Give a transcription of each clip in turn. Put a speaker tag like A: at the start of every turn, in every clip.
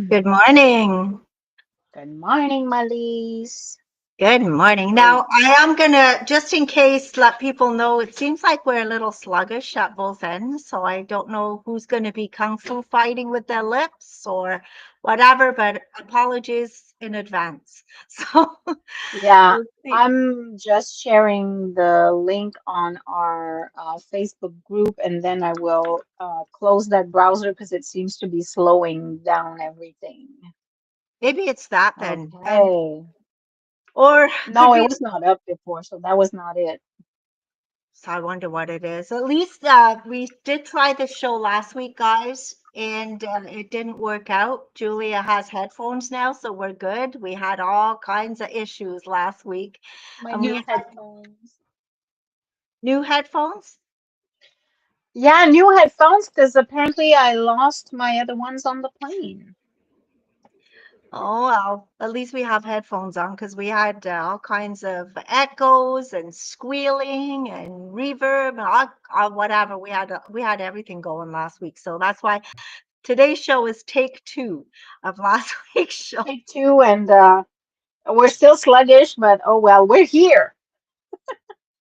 A: Good morning.
B: Good morning, Mai-Liis.
A: Good morning.
B: How are you?
A: Now, I am gonna, just in case, let people know it seems like we're a little sluggish at both ends. So I don't know who's going to be kung fu fighting with their lips or whatever, but apologies in advance. So
B: Yeah,
A: we'll see.
B: I'm just sharing the link on our Facebook group, and then I will close that browser because it seems to be slowing down everything.
A: Maybe it's that then.
B: Okay.
A: Or could
B: No, it
A: be.
B: was not up before, so that was not it.
A: So I wonder what it is. At least we did try the show last week, guys, and it didn't work out. Julia has headphones now, so we're good. We had all kinds of issues last week,
B: My
A: and we
B: new
A: had
B: headphones.
A: new headphones.
B: Yeah, new headphones because apparently I lost my other ones on the plane.
A: Oh, well, at least we have headphones on because we had all kinds of echoes and squealing and reverb and whatever. We had everything going last week, so that's why today's show is take two of last week's show.
B: Take two, and we're still sluggish, but oh well, we're here.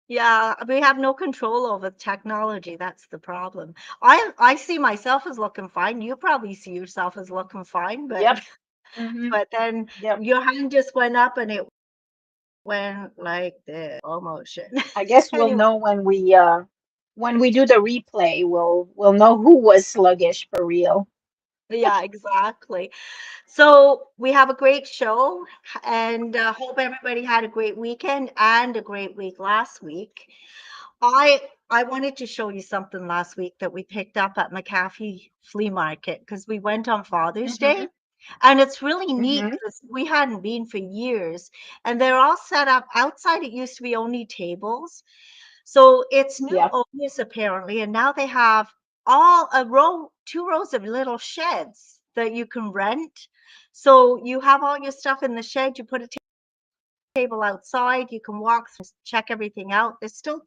A: Yeah, we have no control over technology. That's the problem. I see myself as looking fine. You probably see yourself as looking fine, but
B: Yep. Mm-hmm.
A: but then
B: Yep.
A: your hand just went up and it went like the slow motion.
B: I guess we'll
A: Anyway,
B: know when we do the replay, we'll know who was sluggish for real.
A: yeah, exactly. So we have a great show, and hope everybody had a great weekend and a great week last week. I I wanted to show you something last week that we picked up at McAfee Flea Market because we went on Father's
B: Mm-hmm.
A: Day. And it's really neat
B: Mm-hmm.
A: because we hadn't been for years. And they're all set up outside. It used to be only tables. So it's new
B: Yep.
A: owners apparently. And now they have all a row, two rows of little sheds that you can rent. So you have all your stuff in the shed. You put a table outside. You can walk through, check everything out. There's still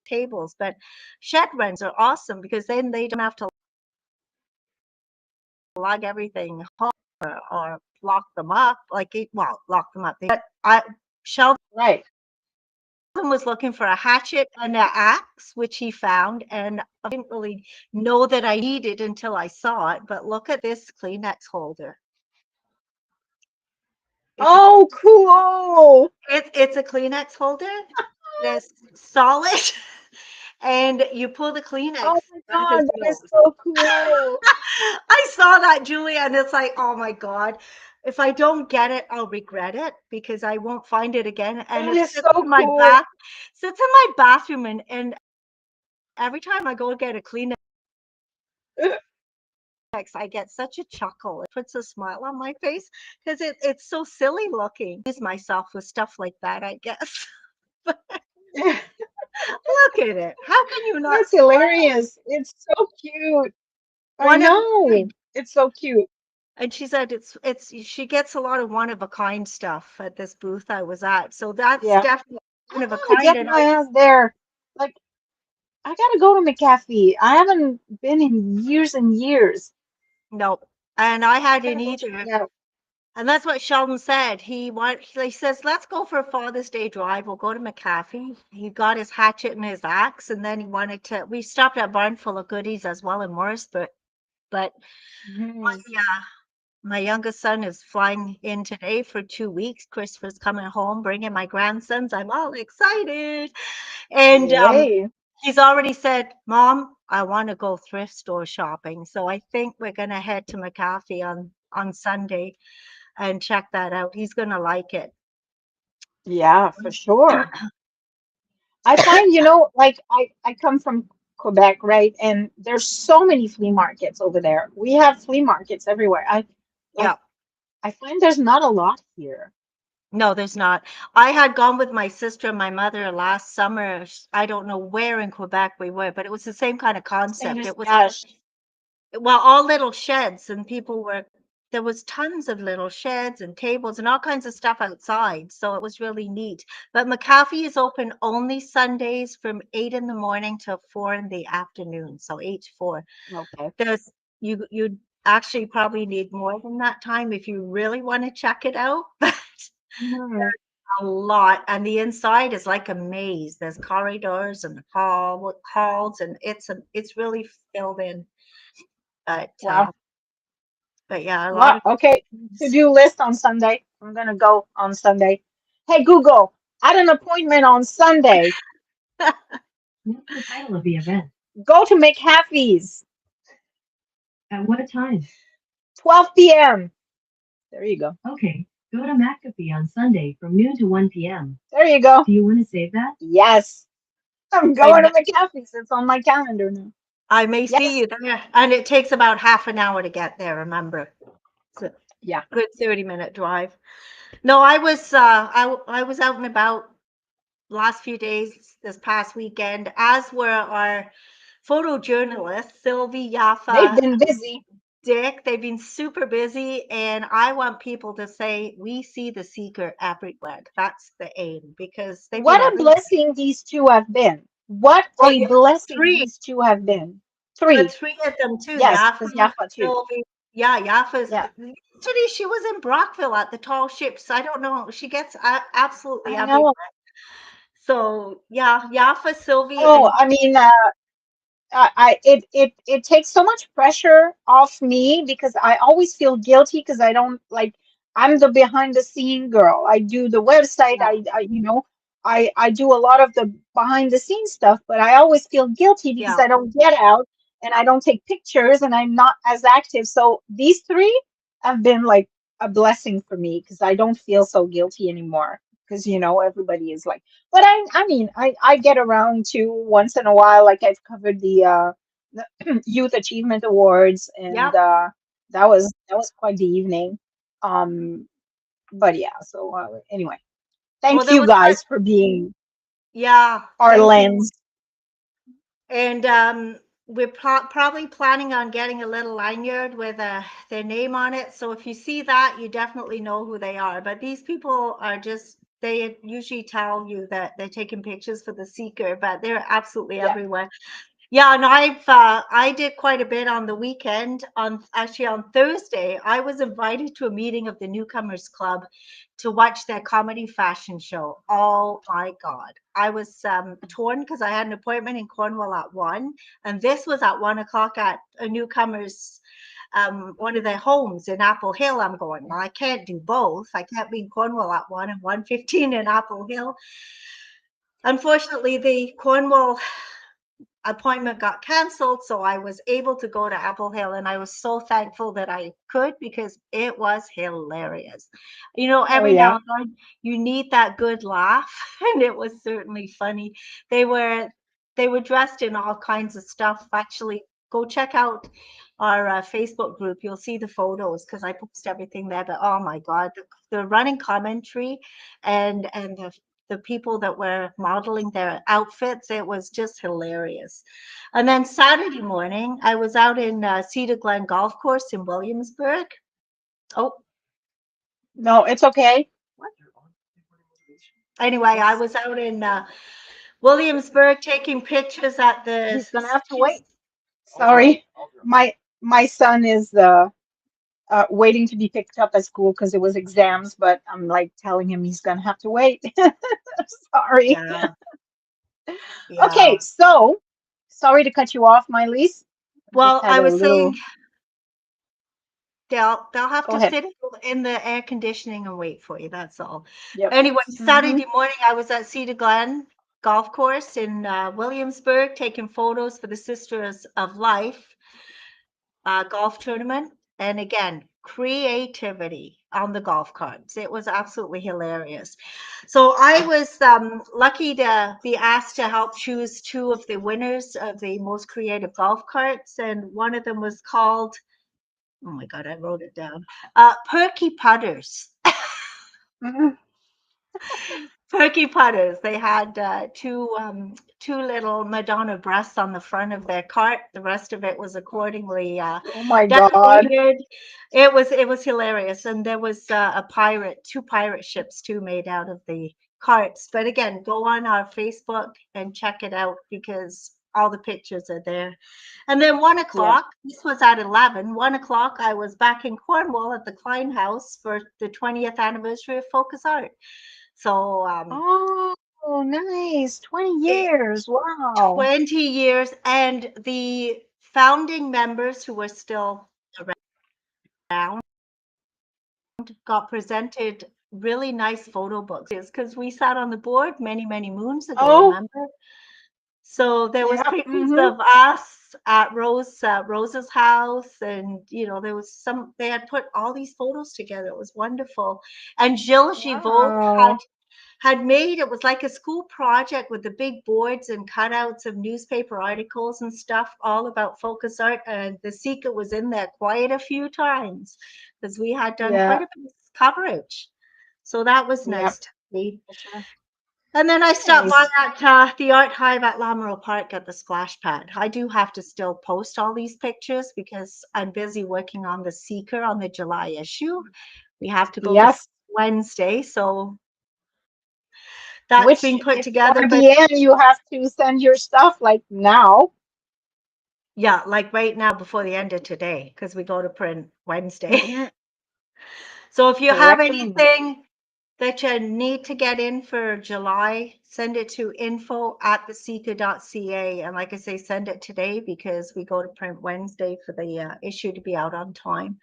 A: tables, but shed rents are awesome because then they don't have to lug everything home or lock them up. Well, lock them up. But Sheldon
B: Right.
A: was looking for a hatchet and an axe, which he found, and I didn't really know that I needed until I saw it. But look at this Kleenex holder. It's a
B: Oh, cool.
A: it's a Kleenex holder that's solid, and you pull the Kleenex
B: Oh my
A: out of his
B: God, that is
A: nose.
B: so cool.
A: I saw that, Julia, and it's like, oh my God. If I don't get it, I'll regret it because I won't find it again. And
B: That
A: it
B: is
A: sits
B: so
A: in my
B: cool.
A: bathroom, and every time I go get a Kleenex, I get such a chuckle. It puts a smile on my face because it's so silly looking. Use myself with stuff like that, I guess. Look at it. How can you not
B: That's
A: smile?
B: hilarious. It's so cute. I
A: One of a
B: know.
A: kind.
B: It's so cute.
A: And she said it's she gets a lot of one of a kind stuff at this booth I was at. So that's
B: Yeah.
A: definitely
B: I
A: one of a
B: gotta
A: kind.
B: get
A: And
B: my
A: I
B: ass there. Like, I gotta go to McAfee. I haven't been in years and years.
A: no, and I
B: I
A: hadn't
B: gotta go check
A: either.
B: it out.
A: And that's what Sheldon said. He says, let's go for a Father's Day drive. We'll go to McAfee. He got his hatchet and his axe, and then he wanted to. We stopped at a barn full of goodies as well in Morrisburg. But
B: Mhm.
A: my youngest son is flying in today for 2 weeks. Christopher's coming home, bringing my grandsons. I'm all excited. And
B: Yay.
A: he's already said, Mom, I want to go thrift store shopping. So I think we're going to head to McAfee on Sunday and check that out. He's going to like it.
B: Yeah, for sure. I find, like I come from Quebec, right? And there's so many flea markets over there. We have flea markets everywhere. I
A: Yeah.
B: like I find there's not a lot here.
A: No, there's not. I had gone with my sister and my mother last summer. I don't know where in Quebec we were, but it was the same kind of
B: Saint
A: concept. It was
B: Eustache.
A: well, all little sheds, and people were there was tons of little sheds and tables and all kinds of stuff outside. So it was really neat. But McAfee is open only Sundays from 8 in the morning till 4 in the afternoon. So 8 to 4.
B: Okay.
A: There's you actually probably need more than that time if you really want to check it out. But
B: Mhm.
A: a lot, and the inside is like a maze. There's corridors and halls, and it's really filled in. But
B: Wow.
A: yeah, a lot
B: What?
A: of
B: Okay.
A: things.
B: To-do list on Sunday. I'm gonna go on Sunday. Hey Google, add an appointment on Sunday.
C: What's the title of the event?
B: Go to McHaffey's,
C: At what time?
B: 12 p.m. There you go.
C: Okay, go to McAfee on Sunday from noon to 1 p.m.
B: There you go.
C: Do you want to save that?
B: Yes. I'm
A: I
B: going to
A: may,
B: McHaffey's. It's on my calendar now.
A: I may see
B: Yes.
A: you there, and it takes about half an hour to get there. Remember, it's a
B: Yeah.
A: good 30-minute drive. No, I was out and about last few days this past weekend, as were our photojournalists, Sylvie,
B: They've
A: Yaffa,
B: been busy.
A: Dick. They've been super busy, and I want people to say we see the seeker everywhere. That's the aim because they've been
B: What a
A: everywhere.
B: blessing these two have been. What
A: Well,
B: a
A: yeah,
B: blessing
A: three,
B: these two have been.
A: but
B: Three.
A: three of them too.
B: Yes,
A: Yaffa,
B: because Yafa too.
A: Sylvie. Yeah, Yaffa's.
B: Yeah,
A: Yesterday she was in Brockville at the tall ships. I don't know. She gets absolutely
B: I
A: everywhere.
B: know.
A: So yeah, Yaffa, Sylvie,
B: Oh,
A: and
B: I mean, it takes so much pressure off me because I always feel guilty because I don't like I'm the behind the scene girl. I do the website.
A: yeah,
B: I do a lot of the behind the scenes stuff, but I always feel guilty because
A: yeah.
B: I don't get out and I don't take pictures and I'm not as active. So these three have been like a blessing for me because I don't feel so guilty anymore. Because everybody is like, but I mean, I get around to once in a while, like I've covered the Youth Achievement Awards, and
A: Yep.
B: that was quite the evening. Um, but yeah, so anyway,
A: Well,
B: thank
A: there
B: you
A: was a
B: guys for being
A: yeah,
B: our
A: thank you.
B: lens.
A: And we're probably planning on getting a little lanyard with their name on it. So if you see that, you definitely know who they are. But these people are just, they usually tell you that they're taking pictures for the seeker, but they're absolutely
B: Yeah.
A: everywhere. Yeah, and I did quite a bit on the weekend. On Thursday, I was invited to a meeting of the Newcomers Club to watch their comedy fashion show. Oh my God. I was torn because I had an appointment in Cornwall at 1, and this was at 1 o'clock at a Newcomers one of their homes in Apple Hill. I'm going, well, I can't do both. I can't be in Cornwall at 1 and 1:15 in Apple Hill. Unfortunately, the Cornwall appointment got canceled, so I was able to go to Apple Hill, and I was so thankful that I could because it was hilarious.
B: Oh
A: Every now
B: yeah.
A: and then you need that good laugh, and it was certainly funny. They were they were dressed in all kinds of stuff. Actually, go check out our Facebook group. You'll see the photos because I post everything there. But oh my God, the running commentary and the people that were modeling their outfits, it was just hilarious. And then Saturday morning, I was out in Cedar Glen Golf Course in Williamsburg. Oh,
B: No, it's okay.
A: anyway, I
B: Yes,
A: was out in Williamsburg taking pictures at the
B: he's gonna have to wait. Sorry, my son is waiting to be picked up at school because it was exams, but I'm like telling him he's gonna have to wait. Sorry.
A: yeah, yeah.
B: Okay, so sorry to cut you off, my Lise. I just
A: Well,
B: had
A: I
B: a
A: was saying
B: little.
A: they'll have
B: Go
A: to
B: ahead.
A: sit in the air conditioning and wait for you. That's all.
B: Yep.
A: Anyway,
B: Hmm.
A: Saturday morning I was at Cedar Glen Golf Course in Williamsburg taking photos for the Sisters of Life golf tournament. And again, creativity on the golf carts. It was absolutely hilarious. So I was lucky to be asked to help choose two of the winners of the most creative golf carts. And one of them was called, oh my God, I wrote it down, Perky Putters.
B: Hmm.
A: Turkey putters. They had two little Madonna breasts on the front of their cart. The rest of it was accordingly
B: Oh my God.
A: decorated. It was hilarious, and there was two pirate ships too made out of the carts. But again, go on our Facebook and check it out because all the pictures are there. And then 1 o'clock, this was at 11. 1 o'clock, I was back in Cornwall at the Klein House for the 20th anniversary of Focus Art. So
B: Oh, nice. 20
A: it,
B: years. Wow.
A: 20 years, and the founding members who were still around got presented really nice photo books because we sat on the board many, many moons ago,
B: Oh,
A: remember? So there was
B: yeah.
A: pictures of us at Rose's house, and there was they had put all these photos together. It was wonderful. And Gilles Givaud
B: Wow.
A: had made, it was like a school project with the big boards and cutouts of newspaper articles and stuff all about focus art, and the Seeker was in there quite a few times because we had done quite
B: Yeah.
A: a bit of coverage. So that was
B: Yeah,
A: nice to see.
B: for sure.
A: And then I stopped by
B: Nice.
A: at the Art Hive at Lamoureux Park at the splash pad. I do have to still post all these pictures because I'm busy working on the Seeker on the July issue. We have to go this
B: Yes.
A: Wednesday, so that's
B: Which,
A: being put
B: if
A: together.
B: for
A: But
B: the end you have to send your stuff like now.
A: yeah, like right now before the end of today, because we go to print Wednesday.
B: Hmm.
A: So if you have
B: Correct me.
A: anything that you need to get in for July, send it to info@theseeker.ca. And like I say, send it today because we go to print Wednesday for the issue to be out on time.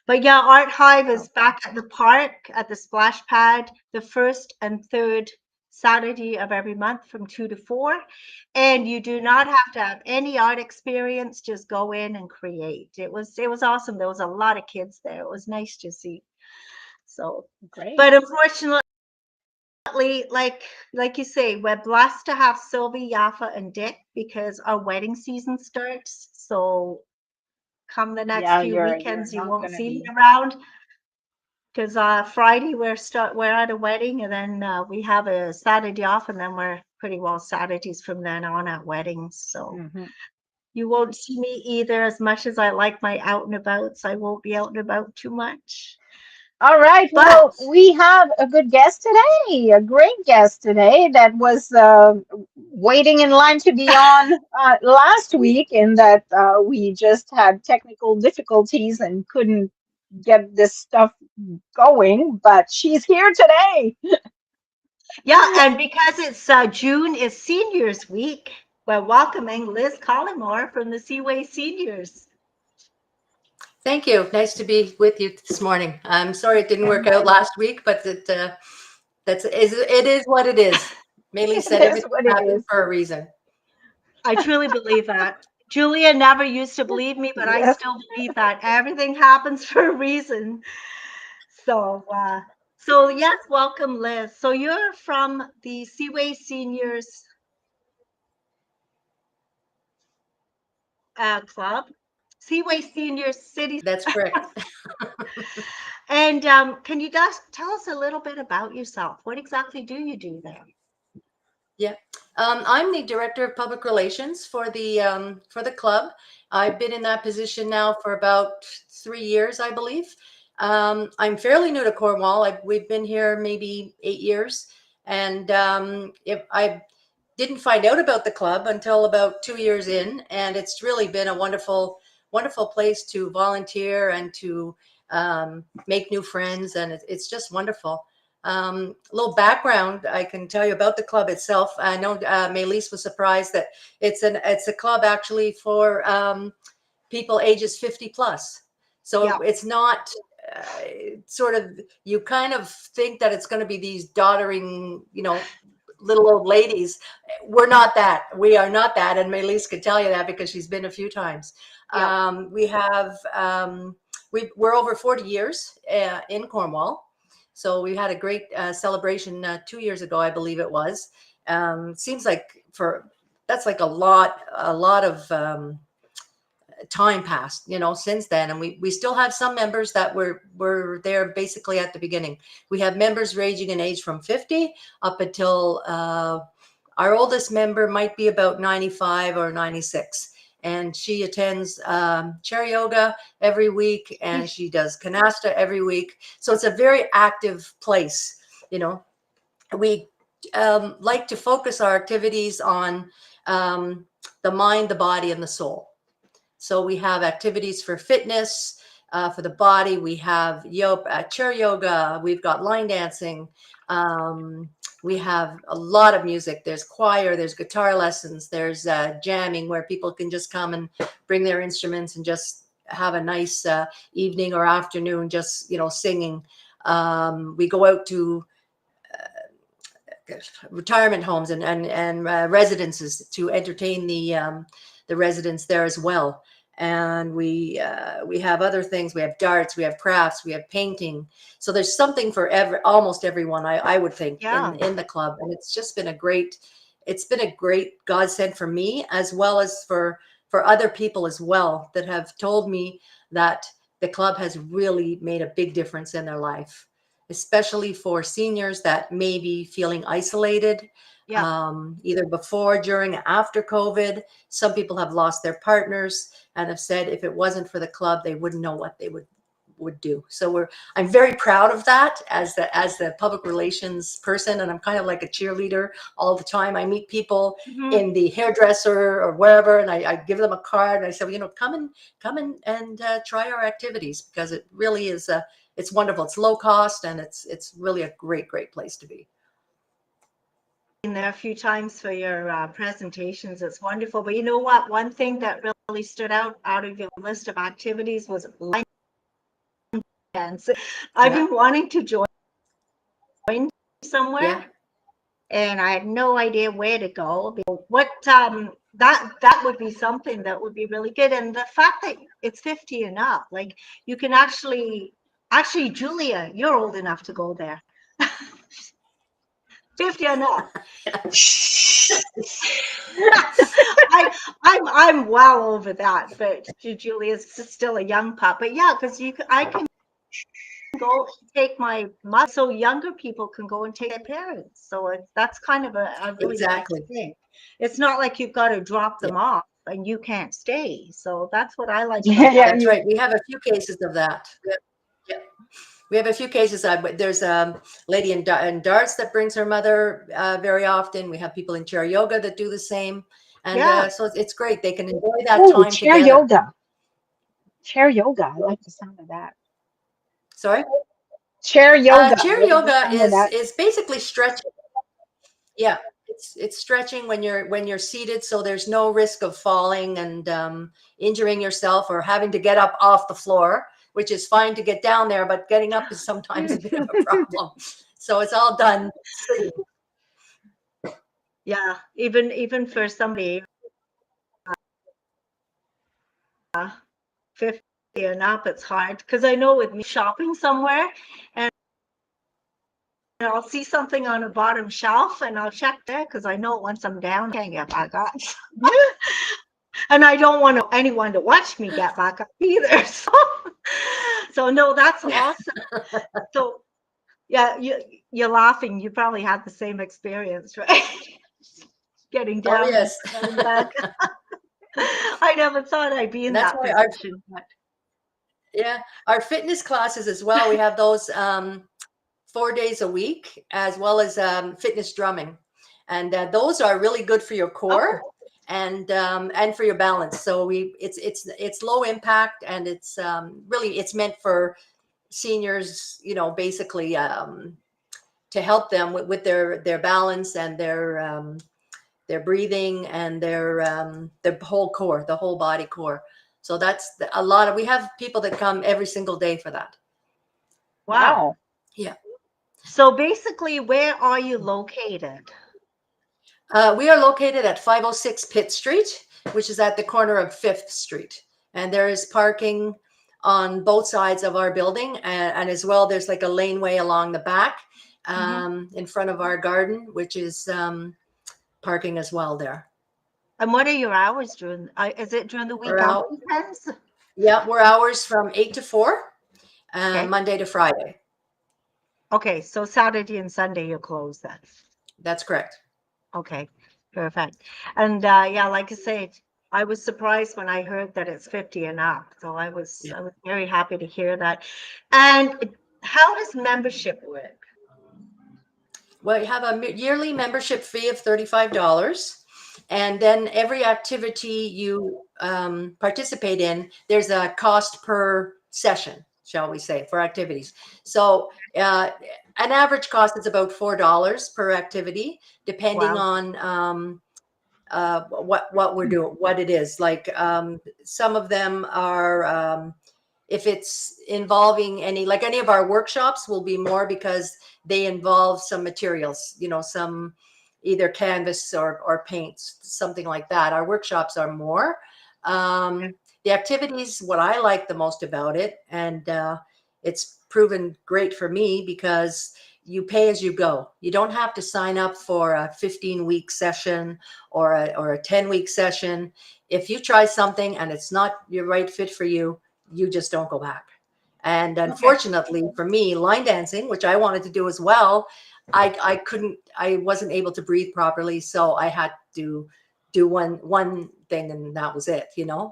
A: But yeah, Art Hive is
B: Okay.
A: back at the park at the splash pad the first and third Saturday of every month from 2 to 4. And you do not have to have any art experience, just go in and create. It was awesome. There was a lot of kids there. It was nice to see. So,
B: Great.
A: but unfortunately, like you say, we're blessed to have Sylvie, Yaffa, and Dick because our wedding season starts. So come the next
B: Yeah,
A: few
B: you're
A: weekends, you
B: not
A: won't
B: gonna
A: see me
B: be.
A: around because Friday we're at a wedding, and then we have a Saturday off, and then we're pretty well Saturdays from then on at weddings. So
B: Hmm.
A: you won't see me either. As much as I like my out and abouts, I won't be out and about too much.
B: All right.
A: But
B: Well, we have a good guest today, a great guest today that was waiting in line to be on last week, and that we just had technical difficulties and couldn't get this stuff going. But she's here today.
A: yeah, and because it's June is Seniors Week, we're welcoming Liz Collymore from the Seaway Seniors.
D: Thank you. Nice to be with you this morning. I'm sorry it didn't work out last week, but it is what it is. Maylee
B: It
D: said
B: is
D: everything
B: what it
D: happens
B: is.
D: for a reason.
A: I truly believe that. Julia never used to believe me, but I
B: Yes.
A: still believe that everything happens for a reason. So yes, welcome, Liz. So you're from the Seaway Seniors Club, Seaway Seniors City.
D: That's correct.
A: And can you guys tell us a little bit about yourself? What exactly do you do there?
D: Yeah. I'm the director of public relations for the club. I've been in that position now for about 3 years, I believe. I'm fairly new to Cornwall. We've been here maybe 8 years, and if I didn't find out about the club until about 2 years in, and it's really been a wonderful, wonderful place to volunteer and to make new friends, and it's just wonderful. A little background I can tell you about the club itself. I know Mai-Liis was surprised that it's a club actually for people ages 50 plus.
A: Yeah.
D: So it's not sort of, you kind of think that it's going to be these doddering, little old ladies. We're not that. We are not that. And Mai-Liis could tell you that because she's been a few times.
A: Yeah.
D: We're over 40 years in Cornwall. So we had a great celebration 2 years ago, I believe it was. Seems like that's like a lot of time passed, since then. And we still have some members that were there basically at the beginning. We have members ranging in age from 50 up until our oldest member might be about 95 or 96. And she attends chair yoga every week, and she does canasta every week. So it's a very active place. We like to focus our activities on the mind, the body, and the soul. So we have activities for fitness, for the body. We have chair yoga. We've got line dancing. We have a lot of music. There's choir, there's guitar lessons, there's jamming where people can just come and bring their instruments and just have a nice evening or afternoon, just, singing. We go out to retirement homes and residences to entertain the residents there as well. And we have other things. We have darts, we have crafts, we have painting. So there's something for almost everyone, I would think, in the club. And it's just been a great godsend for me, as well as for other people as well, that have told me that the club has really made a big difference in their life, especially for seniors that may be feeling isolated. Either before, during, after COVID. Some people have lost their partners and have said if it wasn't for the club, they wouldn't know what they would do. So I'm very proud of that as the public relations person, and I'm kind of like a cheerleader all the time. I meet people in the hairdresser or wherever, and I give them a card and I say, come and try our activities, because it really is it's wonderful. It's low cost, and it's really a great place to be.
A: Been there a few times for your presentations. It's wonderful. But you know what? One thing that really stood out of your list of activities was line dance. I've been wanting to join somewhere, and I had no idea where to go. What that would be something that would be really good. And the fact that it's 50 and up, like you can actually, Julia, you're old enough to go there. 50 and up. I'm well over that, but Julia's still a young pup. But yeah, because I can go take my mother, so younger people can go and take their parents. So that's kind of a really nice thing. It's not like you've got to drop them off and you can't stay. So that's what I like.
D: That's right. We have a few cases of that. We have a few cases. There's a lady in darts that brings her mother very often. We have people in chair yoga that do the same. And so it's great. They can enjoy that time
B: chair
D: together.
B: yoga. Chair yoga. I like the sound of that.
D: Sorry?
B: Chair yoga.
D: Chair yoga is basically stretching. Yeah, it's stretching when you're seated, so there's no risk of falling and injuring yourself or having to get up off the floor, which is fine to get down there, but getting up is sometimes a bit of a problem. So it's all done.
A: Yeah, even for somebody 50 and up, it's hard, because I know with me shopping somewhere and I'll see something on a bottom shelf and I'll check there, because I know once I'm down, I can't get back up. And I don't want anyone to watch me get back up either. So no, that's awesome. So yeah, you're laughing. You probably had the same experience, right? Getting down and getting back. I never thought I'd be in that position.
D: Yeah, our fitness classes as well. We have those 4 days a week, as well as fitness drumming, and those are really good for your core and for your balance. So it's low impact, and it's really meant for seniors, basically to help them with their balance and their breathing and their whole core, the whole body core. So that's a lot of. We have people that come every single day for that.
A: Wow.
D: Yeah.
A: So basically, where are you located?
D: We are located at 506 Pitt Street, which is at the corner of 5th Street. And there is parking on both sides of our building. And as well, there's like a laneway along the back in front of our garden, which is parking as well there.
A: And what are your hours during? Is it during the week and weekends?
D: Yeah, we're hours from 8 to 4, Monday to Friday.
A: Okay, so Saturday and Sunday you're closed then.
D: That's correct.
A: Okay, perfect. And yeah, like I said, I was surprised when I heard that it's 50 and up. So I was very happy to hear that. And how does membership work?
D: Well, you have a yearly membership fee of $35. And then every activity you participate in, there's a cost per session, shall we say, for activities. So an average cost is about $4 per activity, depending
A: Wow.
D: on what we're doing, what it is. Like some of them are, if it's involving any of our workshops will be more because they involve some materials, some either canvas or paints, something like that. Our workshops are more. The activities, what I like the most about it, and it's proven great for me because you pay as you go. You don't have to sign up for a 15-week session or a 10-week session. If you try something and it's not your right fit for you, you just don't go back. And unfortunately for me, line dancing, which I wanted to do as well, I wasn't able to breathe properly. So I had to do one thing and that was it,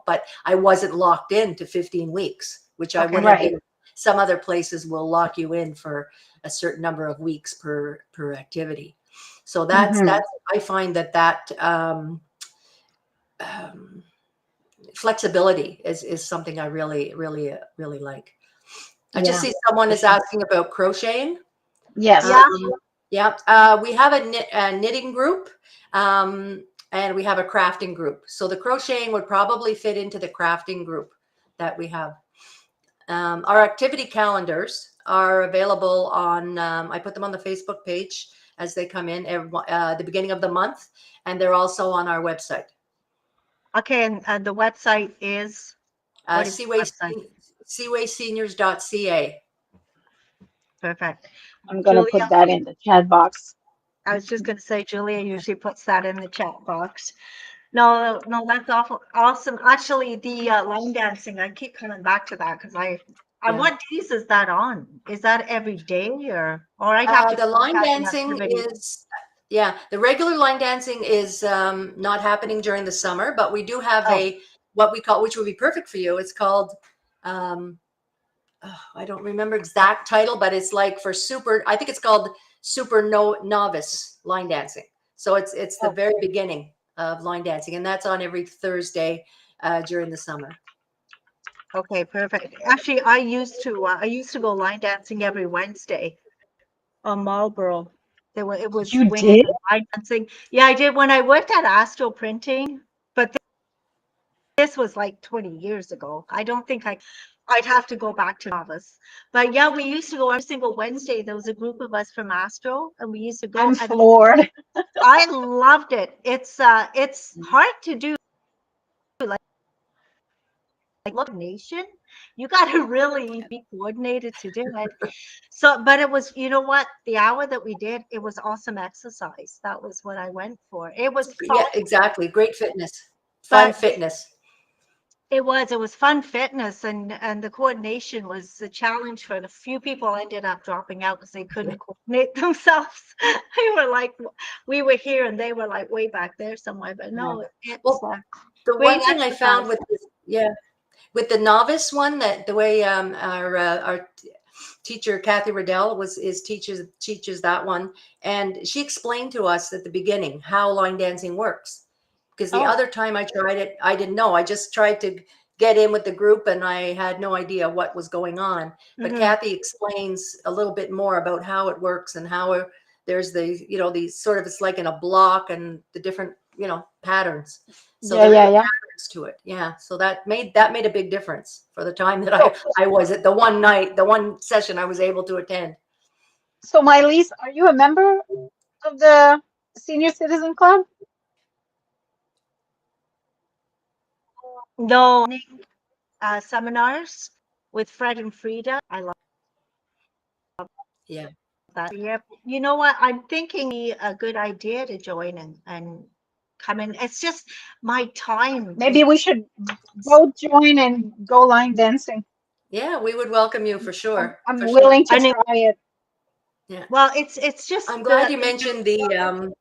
D: but I wasn't locked into 15 weeks, which I
A: Okay.
D: would have
B: Right.
D: been. Some other places will lock you in for a certain number of weeks per activity. So that's I find that flexibility is something I really, really, really like. I just
B: Yeah,
D: see someone
B: for
D: is
B: sure.
D: asking about crocheting.
B: Yes.
A: Yeah.
D: Yeah, we have a knitting group, and we have a crafting group. So the crocheting would probably fit into the crafting group that we have. Our activity calendars are available on, I put them on the Facebook page as they come in the beginning of the month, and they're also on our website.
A: Okay. And the website is, what is the website?
D: seawayseniors.ca.
A: Perfect.
B: I'm gonna
A: Julia,
B: put that in the chat box.
A: I was just going to say, Julia usually puts that in the chat box. No, no, that's awful, awesome. Actually, the line dancing, I keep coming back to that because
D: Yeah.
A: what days is that on? Is that every day or I'd have to
D: The
A: look
D: line
A: at the
D: dancing
A: activity.
D: is, yeah, the regular line dancing is not happening during the summer, but we do have
A: Oh,
D: what we call, which would be perfect for you. It's called, um, I don't remember exact title, but it's like for I think it's called super novice line dancing. So it's the
A: oh,
D: very beginning of line dancing, and that's on every Thursday during the summer.
A: okay, perfect. Actually, I used to go line dancing every Wednesday on Marlborough. It was
B: You
A: swinging
B: did?
A: and line dancing. Yeah, I did when I worked at Astro Printing, but this was like 20 years ago. I don't think I'd have to go back to novice. But yeah, we used to go every single Wednesday. There was a group of us from Astro, and we used to go.
B: I'm
A: And
B: floored.
A: I loved it. It's hard to do, like coordination. You got to really be coordinated to do it. So, but it was, you know what? The hour that we did, it was awesome exercise. That was what I went for. It was fun,
D: Yeah, exactly. Great fitness, fun
A: but
D: fitness.
A: it was fun fitness, and the coordination was a challenge for the few people ended up dropping out because they couldn't coordinate themselves. They were like, we were here and they were like way back there somewhere. But
B: Yeah.
A: no, it's
D: Well, the
A: great
D: one thing I found
A: exercise.
D: with this, yeah, with the novice one, that the way our teacher Kathy Riddell teaches that one, and she explained to us at the beginning how line dancing works. Because the
A: Oh,
D: other time I tried it, I didn't know. I just tried to get in with the group, and I had no idea what was going on. But
A: hmm,
D: Kathy explains a little bit more about how it works and how there's these sort of, it's like in a block and the different patterns. So
B: Yeah,
D: there is
B: yeah, yeah.
D: to it. Yeah. So that made a big difference for the time that I was at the one session I was able to attend.
B: So, My-Liis, are you a member of the Senior Citizen Club?
A: no, seminars with Fred and Frida. I love
D: Yeah.
A: that. Yeah, you know what? I'm thinking a good idea to join and come in. It's just my time is.
B: Maybe we should both join and go line dancing.
D: Yeah, we would welcome you for
B: I'm,
D: sure.
B: I'm
D: For sure.
B: willing to
A: I mean,
B: try it.
D: Yeah.
A: well, it's just
D: I'm glad
A: the
D: you mentioned the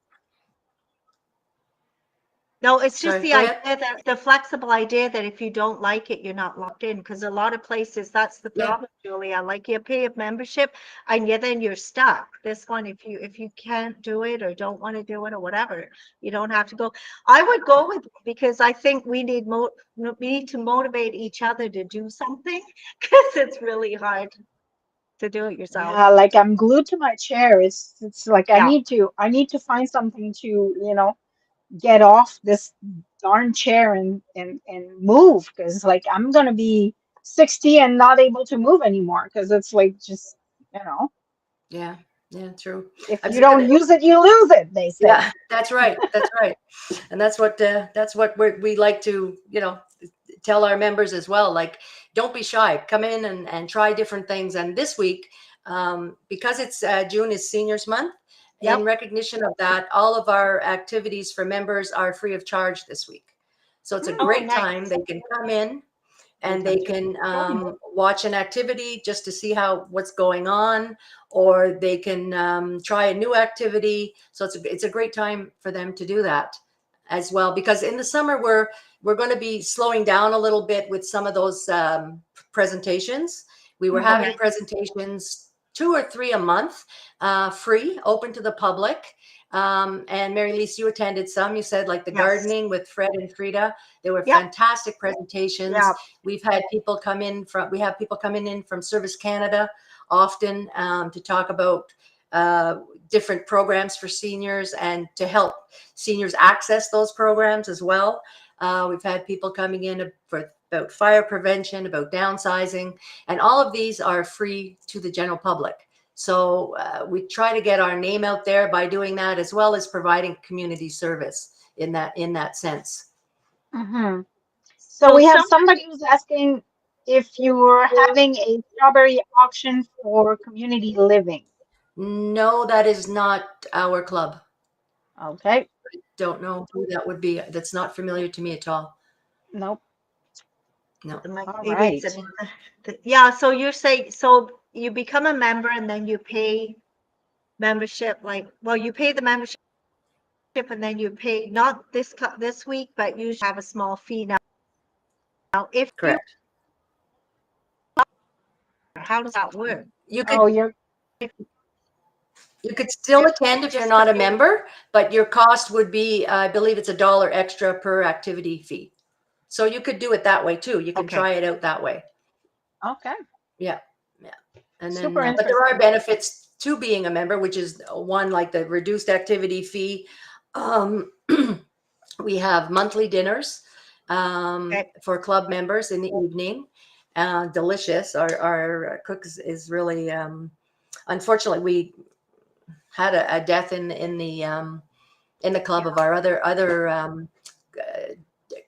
A: No, it's just
D: Sorry,
A: the
D: go ahead.
A: idea that the flexible idea that if you don't like it, you're not locked in. Because a lot of places, that's the
D: Yeah.
A: problem, Julia. Like you pay a membership, and then you're stuck. This one, if you can't do it or don't want to do it or whatever, you don't have to go. I would go with, because I think we need to motivate each other to do something because it's really hard to do it yourself.
B: Yeah, like I'm glued to my chair. It's like
A: Yeah.
B: I need to find something to, get off this darn chair and move, because like I'm gonna be 60 and not able to move anymore, because it's like just,
D: Yeah. Yeah. True.
B: if
D: I
B: you
D: was gonna.
B: don't use it, you lose it, they say.
D: Yeah, that's right. That's right. And that's what we like to, tell our members as well. Like, don't be shy. Come in and try different things. And this week, because it's June is Seniors Month, in
A: Yep.
D: recognition of that, all of our activities for members are free of charge this week. So it's a
B: Mm,
A: Oh,
D: great time.
A: nice.
D: They can come in and they can
B: fun.
D: watch an activity just to see what's going on, or they can try a new activity. So it's a great time for them to do that as well, because in the summer we're going to be slowing down a little bit with some of those presentations. We were
B: Mhm.
D: having presentations 2 or 3 a month, free, open to the public. And Mary-Liis, you attended some. You said like the
A: Yes.
D: gardening with Fred and Frida. They were
A: Yep.
D: fantastic presentations.
A: Yeah.
D: We have people coming in from Service Canada often, to talk about different programs for seniors and to help seniors access those programs as well. We've had people coming in about fire prevention, about downsizing, and all of these are free to the general public. So we try to get our name out there by doing that, as well as providing community service in that sense.
B: Mhm. So
A: So
B: we have
A: some,
B: somebody who's asking if you were having a strawberry auction for community living.
D: No, that is not our club.
B: Okay.
D: Don't know who that would be. That's not familiar to me at all.
B: Nope.
D: No.
B: All
A: maybe it's
B: right.
A: yeah. So you're saying, so you become a member and then you pay membership, like, well, you pay the membership and then you pay not this week, but you have a small fee now. Now, if you,
D: Correct.
A: how does that work?
D: You could
B: Oh, you're
D: you could still attend if you're
A: Just
D: not a
A: pay.
D: member, but your cost would be, I believe it's $1 extra per activity fee. So you could do it that way too. You can
A: Okay.
D: try it out that way.
B: okay.
D: Yeah. Yeah. And then,
B: Super
D: but there are
B: interesting.
D: benefits to being a member, which is one, like the reduced activity fee. Um, we have monthly dinners
A: Okay.
D: for club members in the evening. Delicious. Our cook is really, unfortunately, we had a death in the club of our other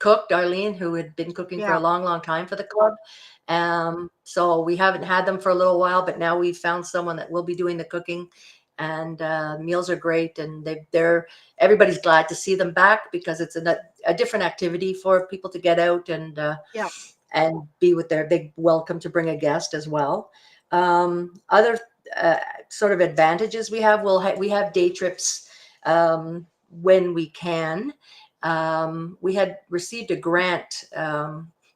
D: cook, Darlene, who had been cooking for a
A: Yeah.
D: long time for the club. So we haven't had them for a little while, but now we've found someone that will be doing the cooking, and meals are great, and everybody's glad to see them back, because it's a different activity for people to get out
A: Yeah.
D: and be with their big welcome to bring a guest as well. Other sort of advantages we have, we have day trips when we can. We had received a grant,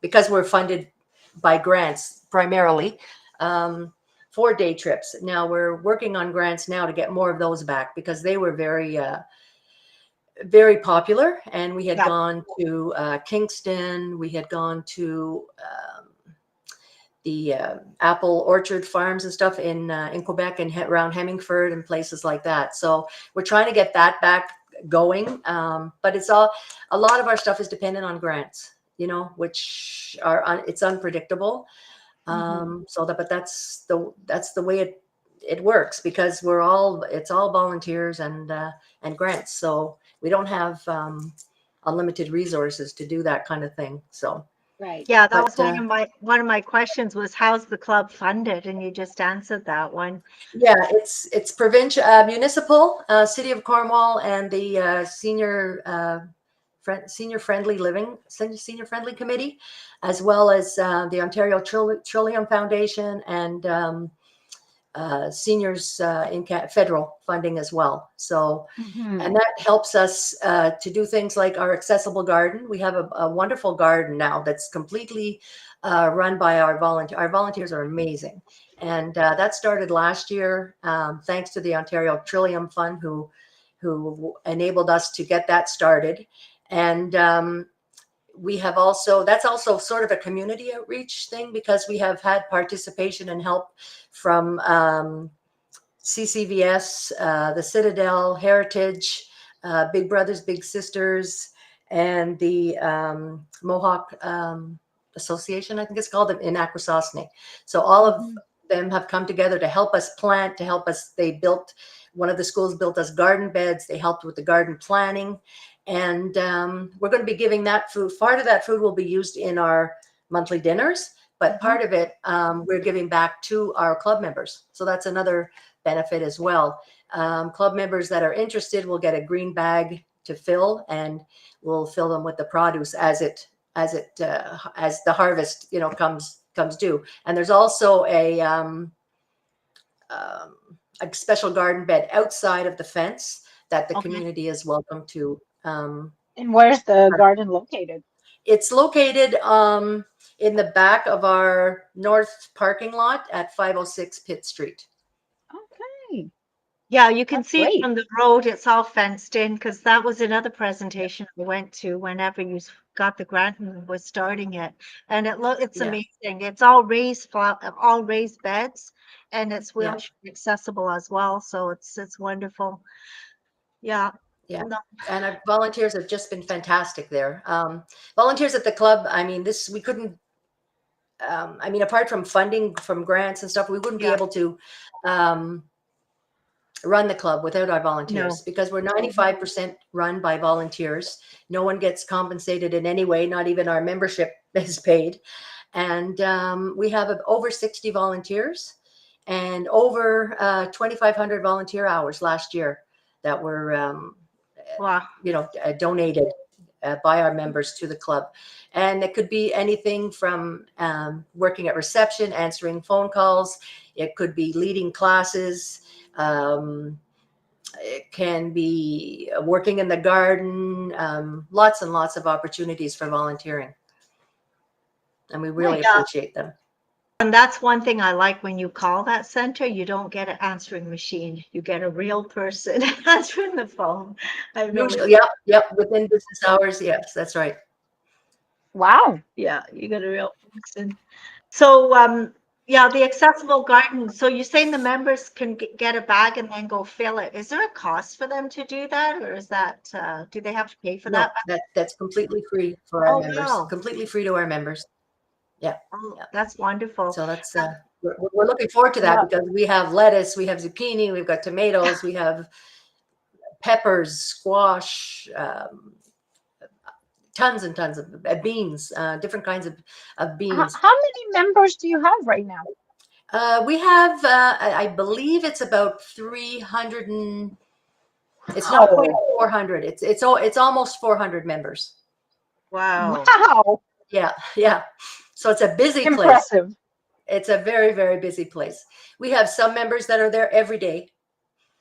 D: because we're funded by grants primarily, for day trips. Now we're working on grants now to get more of those back, because they were very popular. And we had
A: Yeah.
D: gone to Kingston. We had gone to the apple orchard farms and stuff in Quebec and around Hemingford and places like that. So we're trying to get that back going. But a lot of our stuff is dependent on grants, which it's unpredictable. But that's the way it works, because it's all volunteers and grants. So we don't have unlimited resources to do that kind of thing. So.
B: Right.
A: Yeah, that
D: But
A: was one of my questions was, how's the club funded? And you just answered that one.
D: yeah, it's provincial, municipal, City of Cornwall, and the senior friendly committee, as well as the Ontario Trillium Foundation and seniors in federal funding as well. So,
B: Hmm.
D: and that helps us to do things like our accessible garden. We have a wonderful garden now that's completely run by our volunteers. Our volunteers are amazing. And that started last year, thanks to the Ontario Trillium Fund, who enabled us to get that started. And we have also, that's also sort of a community outreach thing, because we have had participation and help from CCVS, the Citadel, Heritage, Big Brothers Big Sisters, and the Mohawk Association, I think it's called, in Akwesasne. So all of
B: Hmm.
D: them have come together to help us plant, to help us. They built, one of the schools built us garden beds. They helped with the garden planning. And we're going to be giving that food. Part of that food will be used in our monthly dinners, but part of it we're giving back to our club members. So that's another benefit as well. Club members that are interested will get a green bag to fill, and we'll fill them with the produce as the harvest comes due. And there's also a special garden bed outside of the fence that the
A: Okay.
D: community is welcome to.
B: And where's the garden located?
D: It's located in the back of our north parking lot at 506 Pitt Street.
B: Okay,
A: Yeah, you can
B: that's
A: see it
B: great.
A: from the road. It's all fenced in because that was another presentation we went to whenever you got the grant and was starting it. And it's
D: Yeah,
A: amazing. It's all all raised beds, and it's
D: yeah,
A: wheelchair accessible as well. So it's wonderful. Yeah.
D: yeah.
A: No,
D: And our volunteers have just been fantastic there. Volunteers at the club, I mean, we couldn't, I mean, apart from funding from grants and stuff, we wouldn't be
A: yeah,
D: able to um, run the club without our volunteers,
A: no.
D: because we're 95% run by volunteers. No one gets compensated in any way, not even our membership is paid. And we have over 60 volunteers and over 2,500 volunteer hours last year that were
A: Wow.
D: donated by our members to the club. And it could be anything from working at reception, answering phone calls. It could be leading classes. It can be working in the garden. Lots and lots of opportunities for volunteering. And we really
A: Yeah.
D: appreciate them.
A: And that's one thing I like when you call that center, you don't get an answering machine. You get a real person answering the phone. I really,
D: Usually, yep, within business hours. Yes, that's right.
B: Wow.
A: yeah, you get a real person. So, yeah, the accessible garden. So you're saying the members can get a bag and then go fill it. Is there a cost for them to do that, or is that do they have to pay for
D: No,
A: that?
D: that's completely free for our
A: Oh,
D: members.
A: wow.
D: Completely free to our members. Yeah,
A: Oh,
D: yeah.
A: that's wonderful.
D: So that's we're looking forward to that,
B: Yeah.
D: because we have lettuce, we have zucchini, we've got tomatoes, we have peppers, squash, tons and tons of beans, different kinds of beans.
B: How many members do you have right now?
D: We have, I believe it's about 300 and it's not quite
B: Wow.
D: 400. It's almost 400 members.
A: Wow.
B: Wow.
D: Yeah, yeah. So it's a busy place.
B: Impressive.
D: It's a very, very busy place. We have some members that are there every day.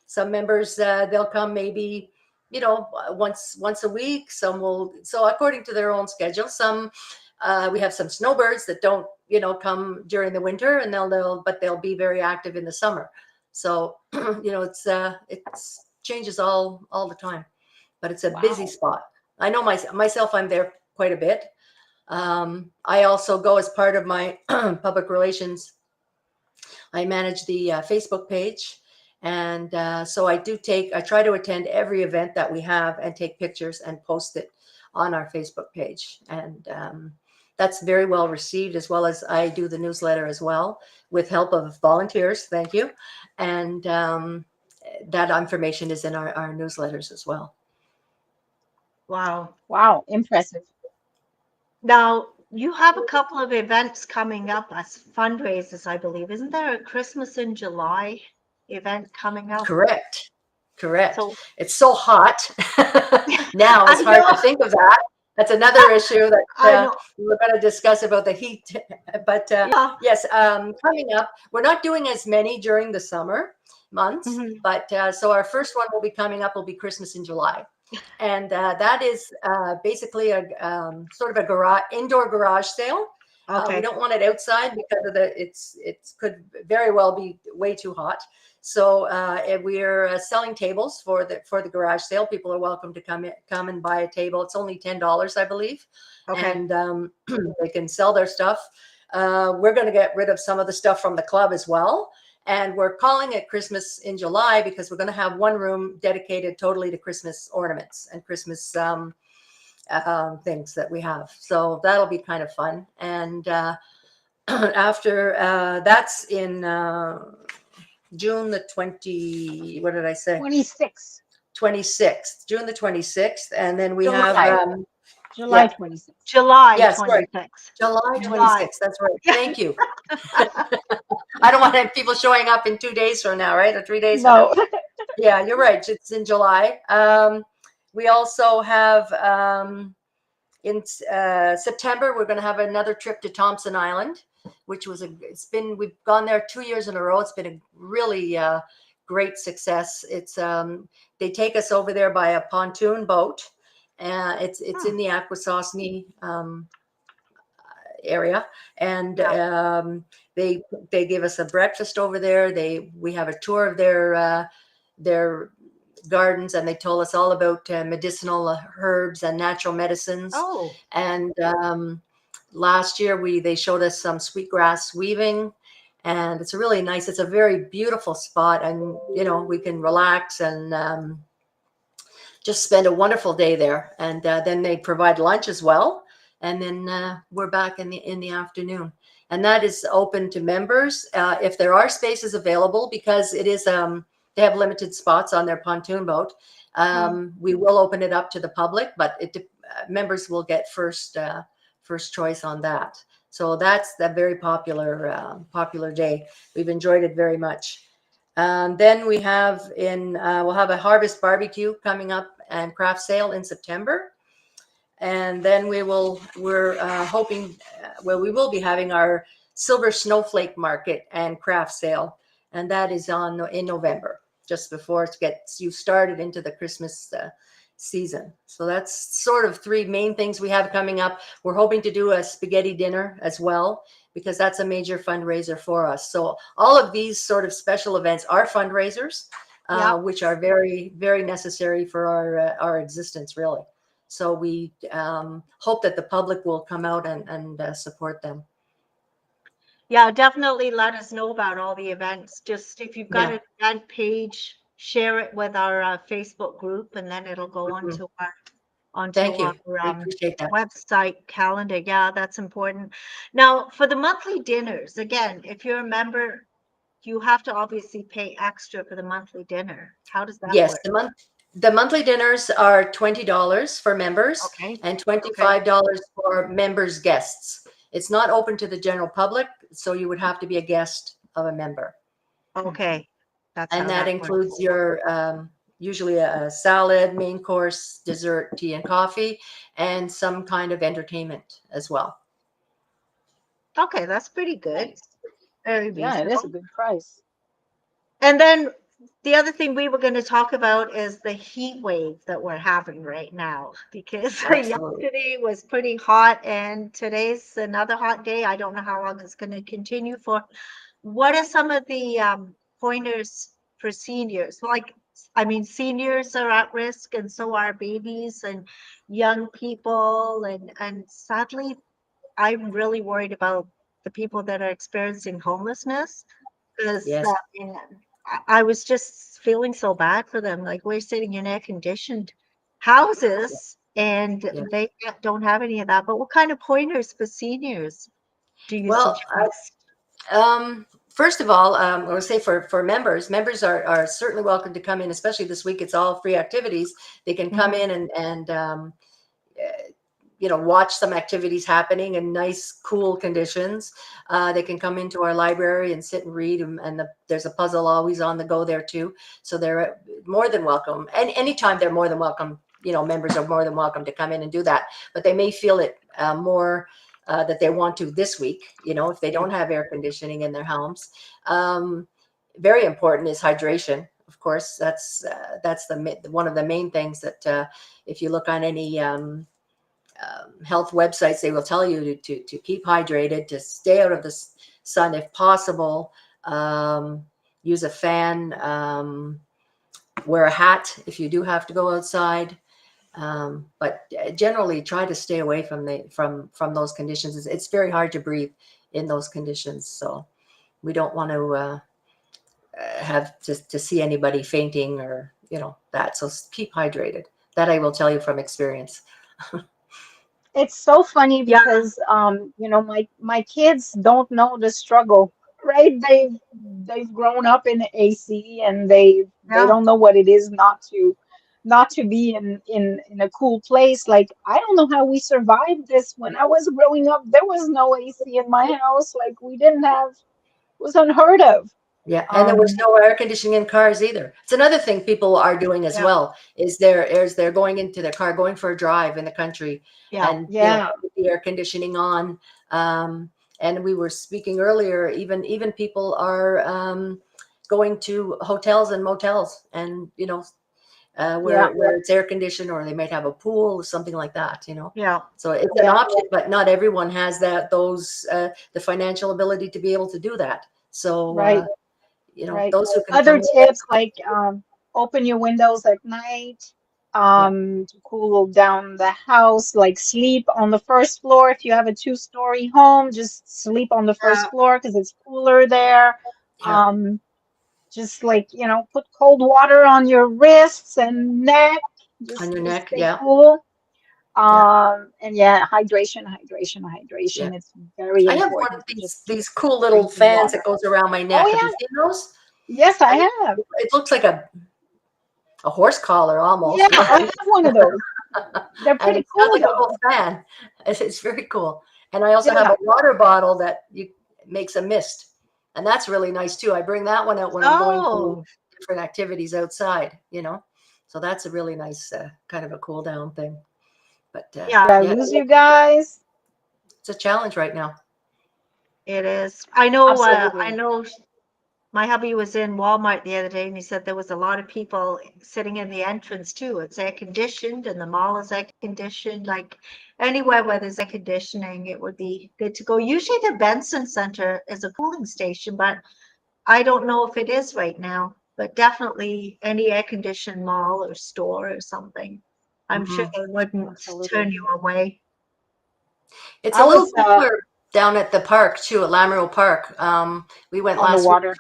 D: Some members they'll come maybe once a week. Some will, so according to their own schedule. Some we have some snowbirds that don't come during the winter, and they'll be very active in the summer. So it's changes all the time, but it's a busy
B: Wow.
D: spot. I know myself, I'm there quite a bit. I also go as part of my public relations. I manage the Facebook page. And so I try to attend every event that we have and take pictures and post it on our Facebook page. And that's very well received, as well as I do the newsletter as well with help of volunteers. Thank you. And that information is in our newsletters as well.
A: Wow.
B: Wow. Impressive.
A: Now, you have a couple of events coming up as fundraisers, I believe. Isn't there a Christmas in July event coming up?
D: Correct.
A: So
D: It's so hot now. It's
A: I
D: hard to
A: know.
D: think of that. That's another issue that
A: I know.
D: we're going to discuss about the heat. But
A: Yeah.
D: yes, coming up, we're not doing as many during the summer months,
A: Mhm.
D: but so our first one will be coming up will be Christmas in July. And that is basically a sort of a indoor garage sale. We
A: Okay.
D: don't want it outside because of it could very well be way too hot. So we're selling tables for the garage sale. People are welcome to come and buy a table. It's only $10, I believe,
A: Okay.
D: and they can sell their stuff. We're going to get rid of some of the stuff from the club as well. And we're calling it Christmas in July because we're going to have one room dedicated totally to Christmas ornaments and Christmas things that we have. So that'll be kind of fun. And after that's in June the 20, what did I say?
B: 26.
D: 26th, June the 26th. And then we have,
B: July. July
D: yeah.
B: 26.
A: July
D: Yeah, sorry.
A: 26th.
D: July
A: July.
D: 26th. That's right. Thank you. I don't want to have people showing up in 2 days from now, right? Or 3 days from now.
B: No.
D: Yeah, you're right. It's in July. We also have in September, we're going to have another trip to Thompson Island, which we've gone there 2 years in a row. It's been a really great success. It's they take us over there by a pontoon boat. It's in the Akwesasne area, and they give us a breakfast over there. We have a tour of their gardens, and they told us all about medicinal herbs and natural medicines.
A: Oh.
D: And last year they showed us some sweetgrass weaving, and it's really nice. It's a very beautiful spot, and we can relax and just spend a wonderful day there. And then they provide lunch as well, and then we're back in the afternoon. And that is open to members if there are spaces available, because it is they have limited spots on their pontoon boat. We will open it up to the public, but members will get first choice on that. So that's a very popular day. We've enjoyed it very much. Then we have we'll have a harvest barbecue coming up and craft sale in September. And then we're hoping, we will be having our silver snowflake market and craft sale. And that is in November, just before it gets you started into the Christmas season. So that's sort of three main things we have coming up. We're hoping to do a spaghetti dinner as well, because that's a major fundraiser for us. So all of these sort of special events are fundraisers, which are very, very necessary for our existence, really. So we hope that the public will come out and support them.
A: Yeah, definitely let us know about all the events. Just if you've got
D: Yeah.
A: an event page, share it with our Facebook group, and then it'll go onto
D: Thank you.
A: our
D: We appreciate that.
A: website calendar. Yeah, that's important. Now, for the monthly dinners, again, if you're a member, you have to obviously pay extra for the monthly dinner. How does that
D: Yes,
A: work?
D: the monthly dinners are $20 for members
A: Okay.
D: and $25 for members' guests. It's not open to the general public, so you would have to be a guest of a member.
A: Okay. That's
D: And
A: how
D: that
A: that
D: includes
A: works.
D: your usually a salad, main course, dessert, tea and coffee, and some kind of entertainment as well.
A: Okay, that's pretty good.
B: Nice.
A: Very
B: Yeah, it is a
A: reasonable.
B: good price.
A: And then the other thing we were going to talk about is the heat wave that we're having right now, because
D: Absolutely.
A: yesterday was pretty hot and today's another hot day. I don't know how long it's going to continue for. What are some of the pointers for seniors? Like, I mean, seniors are at risk, and so are babies and young people. And sadly, I'm really worried about the people that are experiencing homelessness, because
D: Yes.
A: I was just feeling so bad for them. Like, we're sitting in air-conditioned houses, and
D: Yeah.
A: they don't have any of that. But what kind of pointers for seniors do you
D: Well,
A: suggest?
D: first of all, I would say for members are certainly welcome to come in, especially this week. It's all free activities. They can come in and watch some activities happening in nice, cool conditions. They can come into our library and sit and read, and there's a puzzle always on the go there too. So they're more than welcome. And anytime they're more than welcome members are more than welcome to come in and do that, but they may feel it more that they want to this week, if they don't have air conditioning in their homes. Very important is hydration. Of course, that's one of the main things that if you look on any health websites, they will tell you to keep hydrated, to stay out of the sun if possible, use a fan, wear a hat if you do have to go outside. But generally try to stay away from those conditions. It's very hard to breathe in those conditions. So we don't want to have to see anybody fainting or, that. So keep hydrated. That I will tell you from experience.
B: It's so funny
A: Yeah,
B: because my kids don't know the struggle, right? They've grown up in the AC, and they
A: yeah,
B: don't know what it is not to be in a cool place. Like, I don't know how we survived this. When I was growing up, there was no AC in my house. Like, we didn't have, it was unheard of.
D: Yeah, and there was
B: Um,
D: no air conditioning in cars either. It's another thing people are doing as
A: yeah,
D: well, is they're going into their car, going for a drive in the country,
A: yeah,
D: and
B: yeah,
D: with the air conditioning on. Um, and we were speaking earlier, even people are going to hotels and motels, and
B: yeah,
D: where it's air conditioned, or they might have a pool, something like that.
A: yeah.
D: So it's an
B: yeah,
D: option, but not everyone has the financial ability to be able to do that. So
B: right. Right.
D: those who can come
B: Other
D: in,
B: tips like open your windows at night
D: yeah,
B: to cool down the house, like sleep on the first floor. If you have a two-story home, just sleep on the
A: Yeah.
B: first floor because it's cooler there.
D: yeah,
B: Um, just like, put cold water on your wrists and neck
D: on
B: just
D: your
B: to
D: neck,
B: stay
D: yeah,
B: cool.
D: yeah,
B: And yeah, hydration,
D: yeah.
B: hydration. It's very
D: I have one of
B: important to just keep
D: these cool little
B: drinking
D: fans that
B: water.
D: goes around my
B: Oh
D: neck. Have you
B: yeah,
D: seen those?
B: yes, I
D: And
B: have.
D: it looks like a horse collar
B: Yeah,
D: almost,
B: I have one of those. They're
D: and
B: pretty
D: it's got
B: cool
D: like a
B: though.
D: little fan. It's very cool. And I also have
B: Yeah,
D: a water bottle that you makes a mist, and that's really nice too. I bring that one out when I'm going to
A: Oh,
D: different activities outside. So that's a really nice kind of a cool down thing. But
A: yeah,
B: did I
D: yeah,
B: lose you guys?
D: it's a challenge right now.
A: it is. I
B: Absolutely.
A: know my hubby was in Walmart the other day and he said there was a lot of people sitting in the entrance too. It's air conditioned and the mall is air conditioned. Like anywhere where there's air conditioning, it would be good to go. Usually the Benson Center is a cooling station, but I don't know if it is right now. But definitely any air conditioned mall or store or something. I'm sure
D: Hmm.
A: they wouldn't turn
B: Absolutely.
A: you away.
D: It's a
B: I
D: little
B: was
D: cooler down at the park too, at Lamoureux Park. We went
B: on the
D: last week
B: water.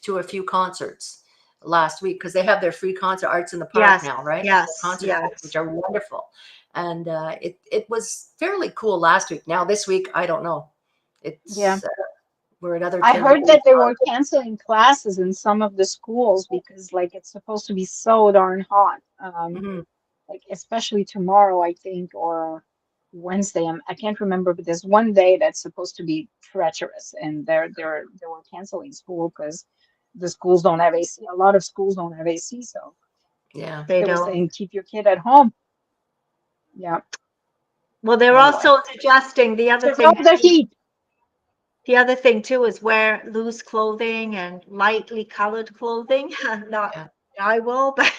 D: to a few concerts last week because they have their free concert arts in the park
A: Yes,
D: now, right?
A: yes,
D: Concert series, which
A: yes.
D: are wonderful. And it was fairly cool last week. Now this week, I don't know.
B: Yeah.
D: It's we're another
B: I
D: 10
B: heard
D: degrees
B: that they
D: on.
B: were canceling classes in some of the schools because like it's supposed to be so darn hot.
D: Mhm.
B: Like especially tomorrow, I think, or Wednesday. I can't remember, but there's one day that's supposed to be treacherous, and they were canceling school because the schools don't have AC. A lot of schools don't have AC, so
D: Yeah.
A: They
B: they were
A: don't.
B: saying keep your kid at home. Yeah.
A: Well, they're
B: Oh well.
A: also suggesting
B: Survive the heat.
A: the other thing too is wear loose clothing and lightly colored clothing. Not
D: Yeah.
A: I will, but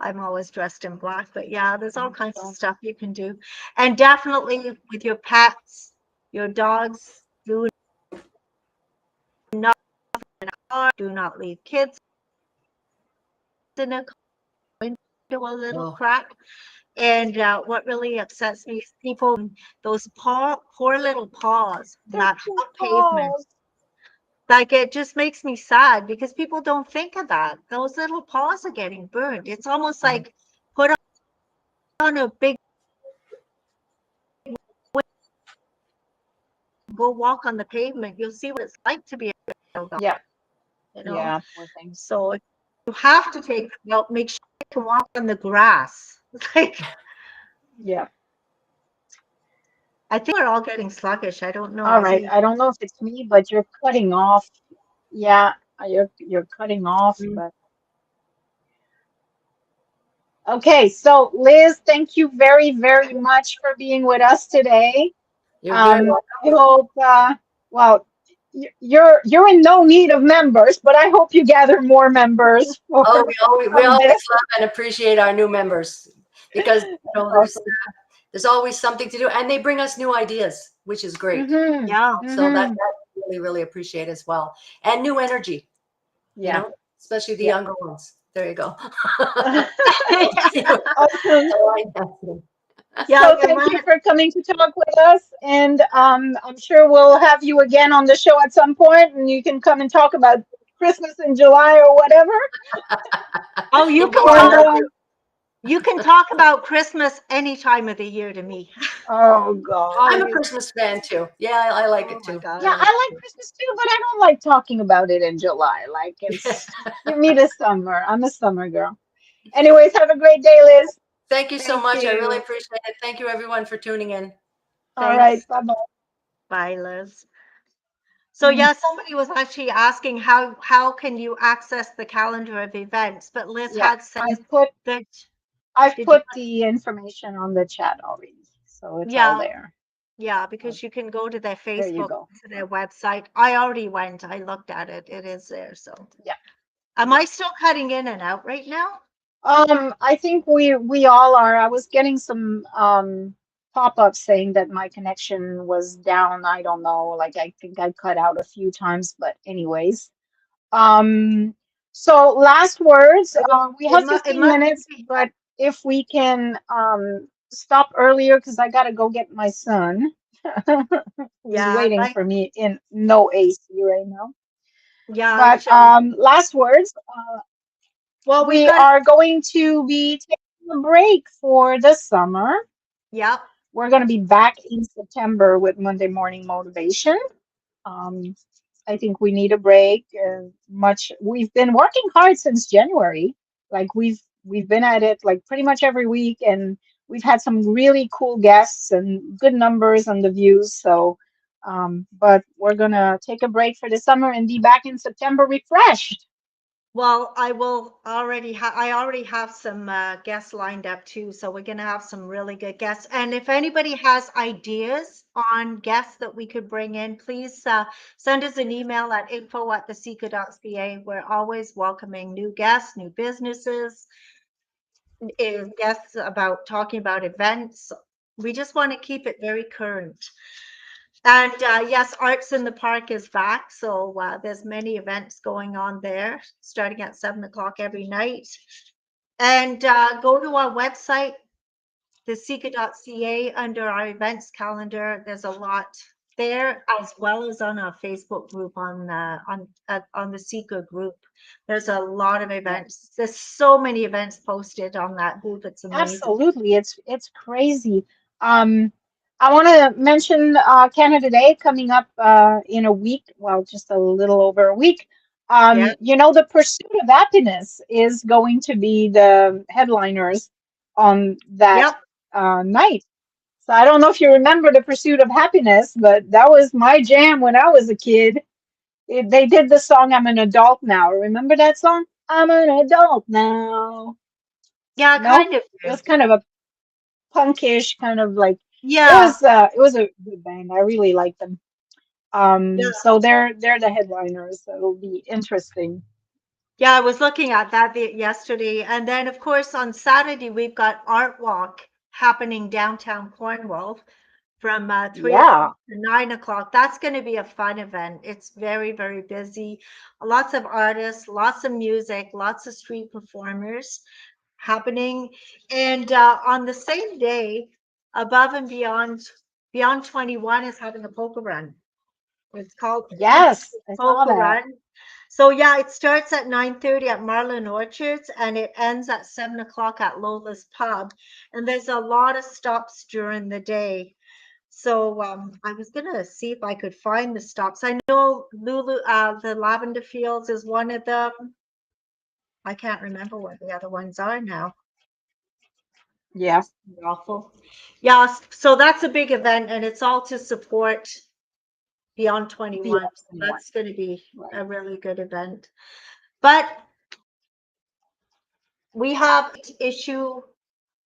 A: I'm always dressed in black. But yeah, there's all kinds of
B: So,
A: stuff you can do. And definitely with your pets, your dogs, do not car, do not leave kids in a window a little
D: Oh,
A: crack. And what really upsets me is people, those poor little paws on
B: their
A: that
B: poor
A: hot pavement.
B: paws.
A: Like it just makes me sad because people don't think of that. Those little paws are getting burned. It's almost
D: mhm.
A: like put on a big, go walk on the pavement. You'll see what it's like to be a dog,
B: Yeah.
A: you know.
B: Yeah. Poor things.
A: So you have to take them out, make sure to walk on the grass. Like
B: Yeah.
A: I think we're all getting sluggish. I don't know.
B: All
A: I
B: right.
A: see.
B: I don't know if it's me, but you're cutting off. Yeah, you're cutting off,
D: Mm.
B: but Okay, so Liz, thank you very, very much for being with us today.
D: You're very
B: I
D: welcome.
B: hope, well, you're in no need of members, but I hope you gather more members for
D: Oh, we
B: from
D: always
B: this.
D: love and appreciate our new members because
B: Awesome.
D: there's always something to do, and they bring us new ideas, which is great.
B: Mm-hmm.
A: Yeah.
D: So that
B: Mm-hmm.
D: really appreciate as well, and new energy,
B: Yeah.
D: especially the
B: Yeah.
D: younger ones. There you go.
B: Awesome.
A: Yeah,
B: So
A: you're
B: thank you
A: right.
B: for coming to talk with us, and I'm sure we'll have you again on the show at some point, and you can come and talk about Christmas in July or whatever.
A: Oh,
D: You go
B: And
D: on that too.
A: you can talk about Christmas any time of the year to me.
B: oh God,
A: Oh,
D: I'm a
A: you,
D: Christmas fan too. Yeah, I like
A: oh
D: it
A: my
D: too.
A: God,
B: yeah,
A: I
B: I
A: like
B: like Christmas too, but I don't like talking about it in July. Like it's give me the summer. I'm a summer girl. Anyways, have a great day, Liz.
D: Thank you so
A: Thank
D: much. I really
A: you.
D: appreciate it. Thank you everyone for tuning in.
B: All right,
A: Thanks.
B: bye
A: Bye, Liz. So
B: bye.
A: yeah, somebody was actually asking how can you access the calendar of events, but Liz
B: Yeah,
A: had said that
B: I've
A: did you
B: put the information on the chat already, so it's all
A: yeah,
B: there.
A: yeah,
B: Uh,
A: because you can go to their
B: there you
A: Facebook,
B: go.
A: to their website. I already went. I looked at it. It is there. So
B: Yeah.
A: am I still cutting in and out right now?
B: I think we all are. I was getting some pop-ups saying that my connection was down. I don't know. Like I think I cut out a few times, but anyways. Um, so last words.
A: It,
B: We
A: it,
B: have
A: mu- it
B: 15
A: must
B: minutes,
A: be.
B: but if we can stop earlier because I gotta go get my son. He's
A: Yeah,
B: waiting
A: like
B: for me in no AC right now.
A: yeah,
B: But last words.
A: well, we've
B: We
A: got
B: are going to be taking a break for the summer.
A: yeah.
B: We're going to be back in September with Monday Morning Motivation. Um, I think we need a break. We've been working hard since January. Like we've been at it like pretty much every week, and we've had some really cool guests and good numbers on the views. So, but we're gonna take a break for the summer and be back in September refreshed.
A: Well, I already have some guests lined up too, so we're gonna have some really good guests. And if anybody has ideas on guests that we could bring in, please send us an email at info@theseeker.ca. We're always welcoming new guests, new businesses, guests about talking about events. We just want to keep it very current. And yes, Arts in the Park is back. So there's many events going on there, starting at 7 o'clock every night. And go to our website, theseeker.ca, under our events calendar. There's a lot there, as well as on our Facebook group on the Seeker group. There's a lot of
B: Yeah.
A: events. There's so many events posted on that group. It's amazing.
B: Absolutely, it's crazy. Um, I want to mention Canada Day coming up in a week. Well, just a little over a week.
A: Yeah.
B: The Pursuit of Happiness is going to be the headliners on that
A: Yep.
B: night. So I don't know if you remember the Pursuit of Happiness, but that was my jam when I was a kid. They did the song "I'm an Adult Now." Remember that song? I'm an adult now.
A: Yeah,
B: No,
A: kind of
B: it
A: do.
B: was kind of a punkish kind of like
A: Yeah.
B: it was a good band. I really like them.
A: Yeah.
B: So they're the headliners. So it'll be interesting.
A: Yeah, I was looking at that yesterday. And then, of course, on Saturday, we've got Art Walk happening downtown Cornwall from 3 o'clock
B: Yeah,
A: to 9 o'clock. That's going to be a fun event. It's very, very busy. Lots of artists, lots of music, lots of street performers happening. And on the same day, Above and Beyond 21 is having a poker run. It's called
B: yes, I saw
A: Poker
B: that.
A: Run. So yeah, it starts at 9:30 at Marlin Orchards and it ends at 7 o'clock at Lola's Pub. And there's a lot of stops during the day. So I was gonna see if I could find the stops. I know the Lavender Fields is one of them. I can't remember what the other ones are now.
B: Yeah,
A: Awful. Yeah, so that's a big event and it's all to support Beyond 21.
B: beyond
A: So
B: 21.
A: that's going to be
B: Right.
A: a really good event. But We have issue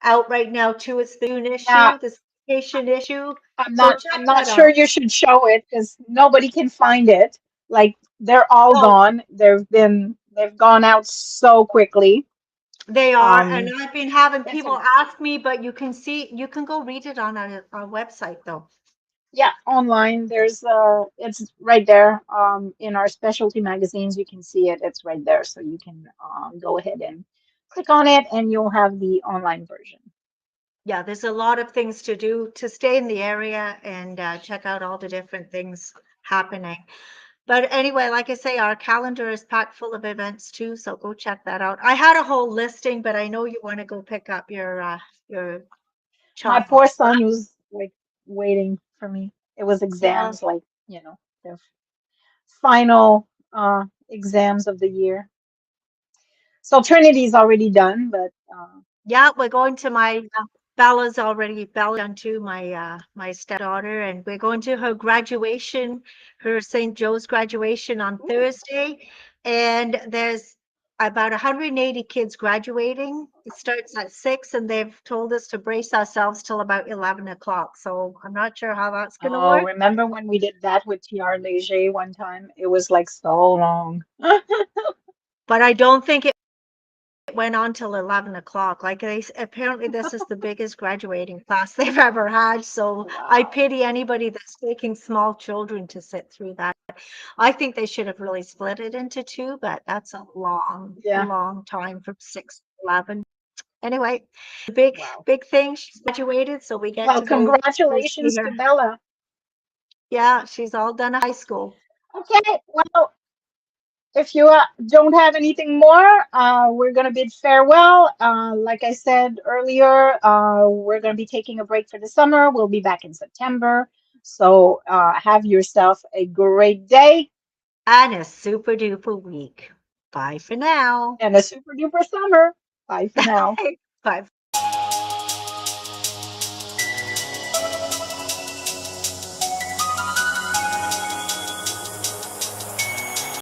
A: out right now too. It's the June
B: Yeah,
A: issue, the citation issue.
B: I'm
A: So
B: not
A: check
B: I'm not
A: that
B: sure
A: out.
B: you should show it because nobody can find it. Like they're all
A: Oh,
B: gone. They've gone out so quickly.
A: they are, and
B: Um,
A: I've been having
B: it's
A: people
B: a
A: ask me, but you can go read it on our website though.
B: Yeah, online. It's right there. In our specialty magazines, you can see it. It's right there, so you can go ahead and click on it, and you'll have the online version.
A: Yeah, there's a lot of things to do to stay in the area and check out all the different things happening. But anyway, like I say, our calendar is packed full of events too, so go check that out. I had a whole listing, but I know you want to go pick up your
B: My
A: child.
B: poor son was like waiting for me. It was
A: Yeah,
B: exams, like, the final exams of the year. So Trinity's already done, but
A: yeah, we're going to my Bella's done too, my stepdaughter, and we're going to her graduation, her St. Joe's graduation on
B: ooh,
A: Thursday. And there's about 180 kids graduating. It starts at 6, and they've told us to brace ourselves till about 11 o'clock. So I'm not sure how that's going to
B: oh,
A: work,
B: remember when we did that with TR Leger one time? It was like so long.
A: but I don't think it went on till 11 o'clock. Like apparently this is the biggest graduating class they've ever had. So I
B: Wow.
A: pity anybody that's taking small children to sit through that. I think they should have really split it into two, but that's a long,
B: Yeah.
A: long time from 6 to 11. Anyway, the big,
B: Wow.
A: big thing, she's graduated, so we get
B: Well,
A: to go see
B: congratulations to
A: her.
B: Bella.
A: Yeah, she's all done high school.
B: Okay, well, if you don't have anything more, we're going to bid farewell. Like I said earlier, we're going to be taking a break for the summer. We'll be back in September. So have yourself a great day
A: And a super duper week. Bye for now.
B: and a super duper summer. Bye for now.
A: Bye.